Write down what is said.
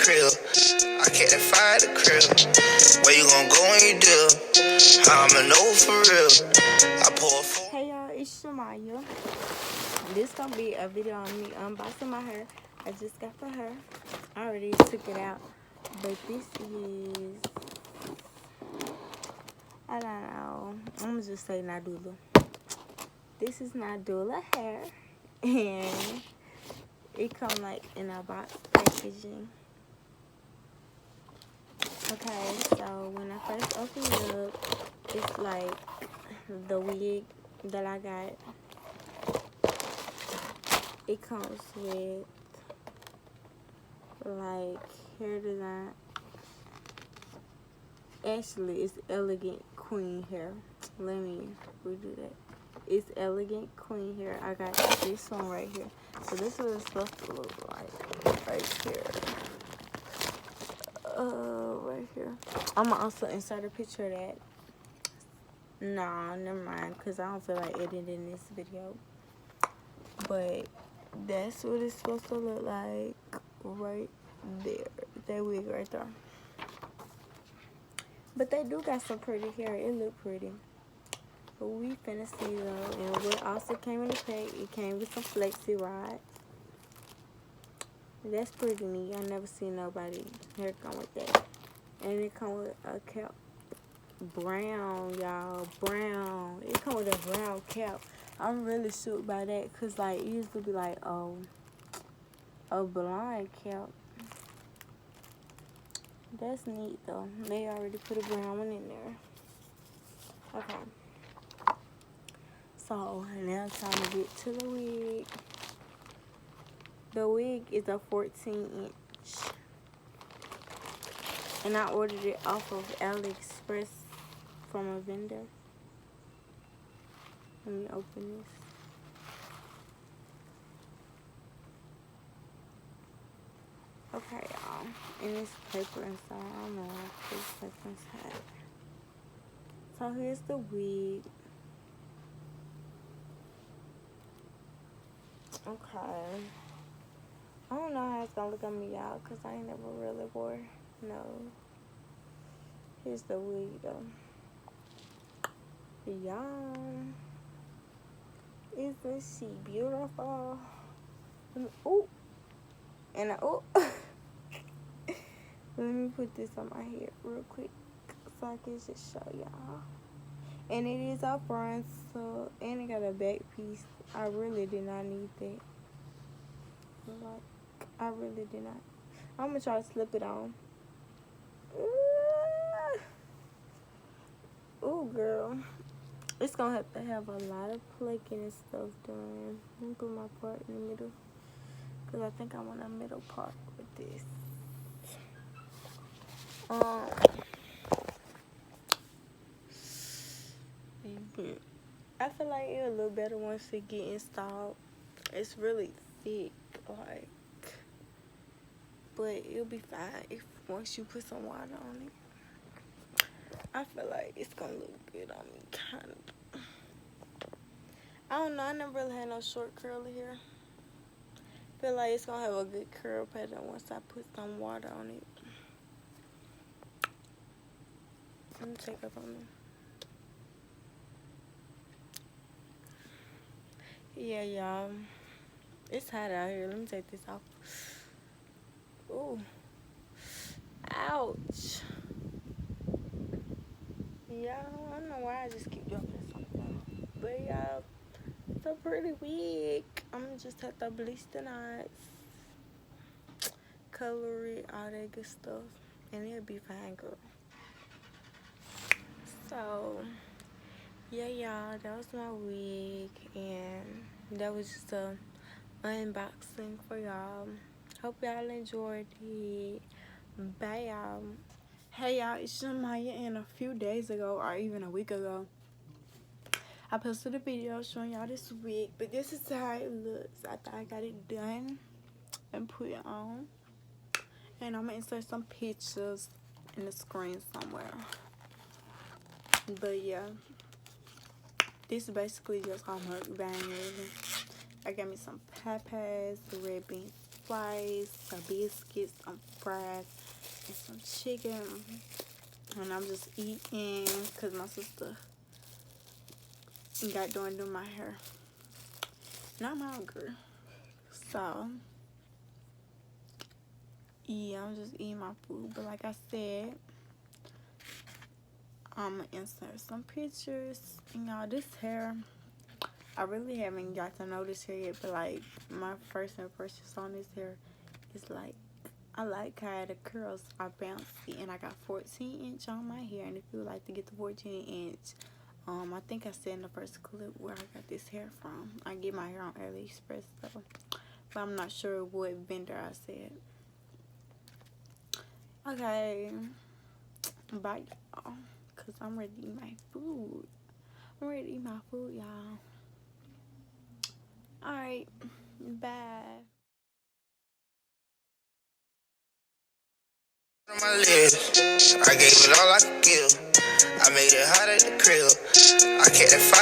crib. I can't find the crib. Where you gonna go when you do? I'ma know for real. I pour a four. Hey y'all, it's Shamaya. This gonna be a video on me unboxing my hair. I just got the hair. I already took it out. But this is, I don't know. I'm gonna just say Nadula. This is Nadula hair. And it comes like in a box packaging. Okay, so when I first open it up, it's like the wig that I got. It comes with like hair design. Actually, it's elegant queen hair. Let me redo that. It's elegant queen hair. I got this one right here. So this is what it's supposed to look like right here. Right here. I'm gonna also insert a picture of that. Nah, never mind, because I don't feel like editing this video. But that's what it's supposed to look like right there. That wig right there. But they do got some pretty hair. It look pretty. But we finna see though. And what also came in the pack, it came with some flexi rods. That's pretty neat. I never seen nobody hair come with that. And it come with a cap. Brown, y'all. Brown. It come with a brown cap. I'm really shook by that. Because, like, it used to be like, oh, a blind cap. That's neat, though. They already put a brown one in there. Okay. So, now it's time to get to the wig. The wig is a 14-inch. And I ordered it off of ALIEXPRESS from a vendor. Let me open this. Okay, y'all. And it's paper inside. I don't know if there's paper inside. So here's the wig. Okay. I don't know how it's gonna look on me, y'all, because I ain't never really wore. No. Here's the wig, though. Y'all. Isn't she beautiful? Ooh. And ooh. Let me put this on my head real quick so I can just show y'all. And it is up front, so, and it got a back piece. I really did not need that. Like, I really did not. I'm gonna try to slip it on. Ooh, girl. It's gonna have to have a lot of plucking and stuff done. Let me put my part in the middle. Because I think I want a middle part with this. I feel like it'll look better once it get installed. It's really thick, like, but it'll be fine if once you put some water on it. I feel like it's gonna look good on me, kind of. I don't know. I never really had no short curly hair. Feel like it's gonna have a good curl pattern once I put some water on it. Let me take up on it. Yeah, y'all. It's hot out here. Let me take this off. Ooh. Ouch. Y'all, I don't know why I just keep dropping something. But y'all, it's a pretty wig. I'm gonna just have to bleach the knots, color it, all that good stuff, and it'll be fine, girl. So, yeah, y'all, that was my wig, and that was just a unboxing for y'all. Hope y'all enjoyed it. Bye, y'all. Hey, y'all, it's Shamaya, and a few days ago, or even a week ago, I posted a video showing y'all this wig, but this is how it looks after I got it done and put it on. And I'm gonna insert some pictures in the screen somewhere. But yeah, this is basically just how much bang really. I got me some peppers, red bean fries, some biscuits, some fries and some chicken. And I'm just eating because my sister got done doing my hair. Now I'm hungry. So, yeah, I'm just eating my food. But like I said, I'm going to insert some pictures. And y'all, this hair, I really haven't got to know this hair yet. But like, my first impressions on this hair is like, I like how the curls are bouncy. And I got 14-inch on my hair. And if you would like to get the 14-inch, I think I said in the first clip where I got this hair from. I get my hair on ALIEXPRESS though. But I'm not sure what vendor I said. Okay. Bye, y'all. Because I'm ready to eat my food. I'm ready to eat my food, y'all. Alright. Bye. On my lips, I gave it all I could give. I made it hot at the crib. I kept that fire.